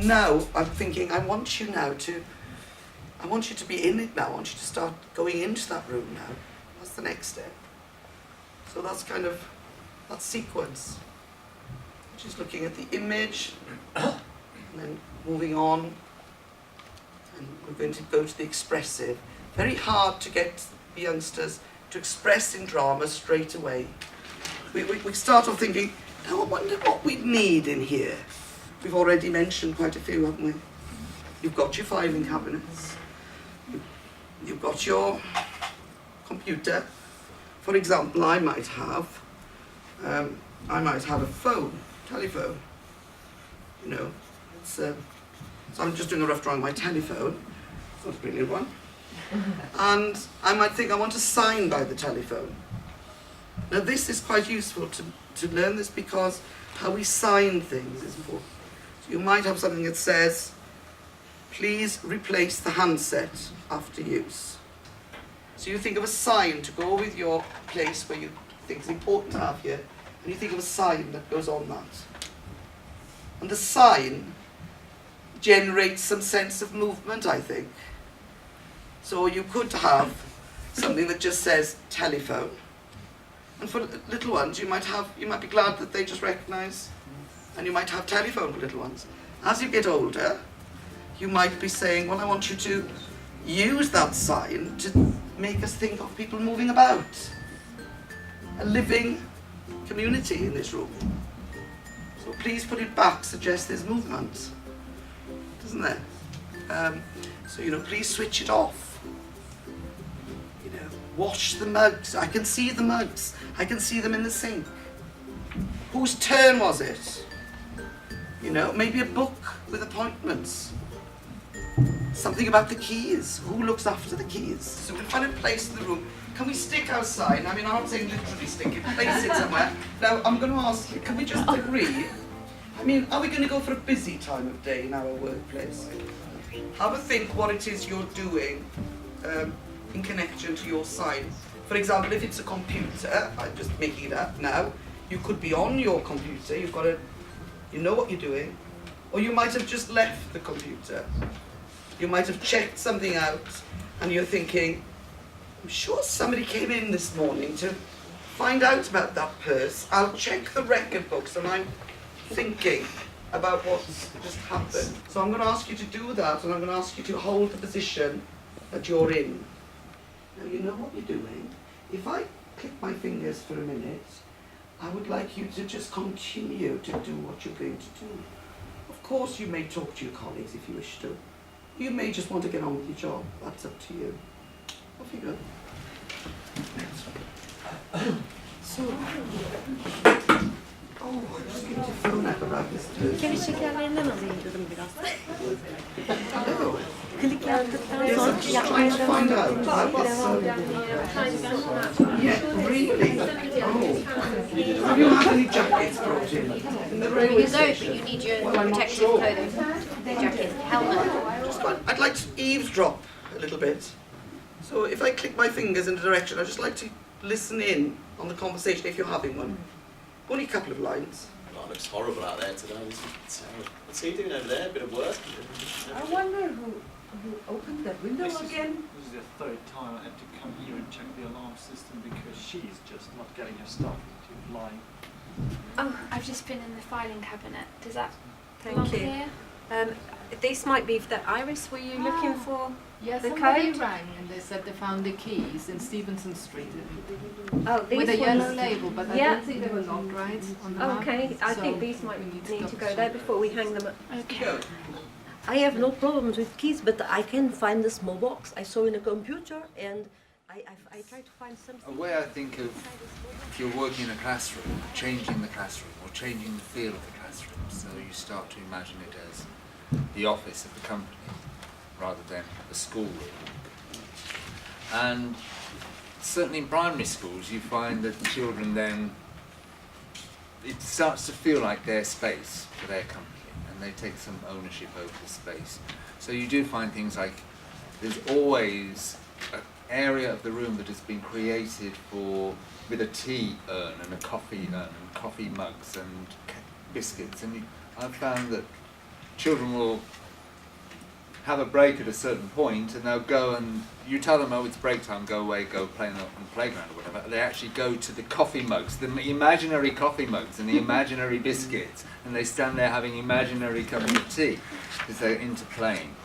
now I'm thinking, I want you to be in it now. I want you to start going into that room now. That's the next step. So that's kind of that sequence, which is looking at the image, and then moving on, and we're going to go to the expressive. Very hard to get the youngsters to express in drama straight away. We start off thinking, now I wonder what we need in here. We've already mentioned quite a few, haven't we? You've got your filing cabinets. You've got your computer. For example, I might have a phone, telephone. You know, so I'm just doing a rough drawing of my telephone. It's not a brilliant one. And I might think I want to sign by the telephone. Now this is quite useful to learn this, because how we sign things is important. So you might have something that says, please replace the handset after use. So you think of a sign to go with your place where you think it's important to have here, and you think of a sign that goes on that. And the sign generates some sense of movement, I think. So you could have something that just says telephone. And for little ones, you might be glad that they just recognise, and you might have telephone for little ones. As you get older, you might be saying, well, I want you to use that sign to make us think of people moving about. A living community in this room. So please put it back, suggest there's movement. Doesn't there? So, you know, please switch it off. You know, wash the mugs. I can see the mugs. I can see them in the sink. Whose turn was it? You know, maybe a book with appointments. Something about the keys. Who looks after the keys? So we'll find a place in the room. Can we stick our sign? I mean, I'm not saying literally stick it, place it somewhere. Now, I'm going to ask you, can we just agree? I mean, are we going to go for a busy time of day in our workplace? Have a think what it is you're doing in connection to your sign. For example, if it's a computer, I'm just making it up now, you could be on your computer, you know what you're doing, or you might have just left the computer. You might have checked something out, and you're thinking, I'm sure somebody came in this morning to find out about that purse. I'll check the record books, and I'm thinking about what's just happened. So I'm going to ask you to do that, and I'm going to ask you to hold the position that you're in. Now you know what you're doing. If I click my fingers for a minute, I would like you to just continue to do what you're going to do. Of course you may talk to your colleagues if you wish to. You may just want to get on with your job. That's up to you. Off you go. Just give it your phone out about this too. Kan vi checka linan om vi inte biraz? Hello. Klik yaptıktan Yes, I'm just trying to find out about this. Yeah, really? Oh. Have you had any jackets brought in the railway You don't, but station? you need your Well, I'm not protective sure. clothing. Jacket, helmet. I'd like to eavesdrop a little bit. So if I click my fingers in a direction, I'd just like to listen in on the conversation if you're having one. Only a couple of lines. Oh, it looks horrible out there today. What's he doing over there? A bit of work? I wonder who opened that window again. This is the third time I had to come here and check the alarm system because she's just not getting her stuff into line. Oh, I've just been in the filing cabinet. Does that Thank belong you. here? This might be the Iris. Were you looking for Yeah, the somebody code? rang and they said they found the keys in Stevenson Street Oh, these with a yellow ones. label, but I Yeah. don't think they were locked right on the map. Okay, I So think these might we need double to go check. there before we hang them up. Okay. I have no problems with keys, but I can find the small box I saw in a computer, and I try to find A something. way I think of if you're working in a classroom, changing the classroom or changing the feel of the classroom, so you start to imagine it as the office of the company rather than a schoolroom. And certainly in primary schools you find that the children then, it starts to feel like their space for their company and they take some ownership over the space. So you do find things like there's always an area of the room that has been created with a tea urn and a coffee urn and coffee mugs and biscuits, and I've found that children will have a break at a certain point, and they'll go and you tell them, oh, it's break time, go away, go play on the playground or whatever. They actually go to the coffee mugs, the imaginary coffee mugs and the imaginary biscuits, and they stand there having imaginary cup of tea because they're into playing.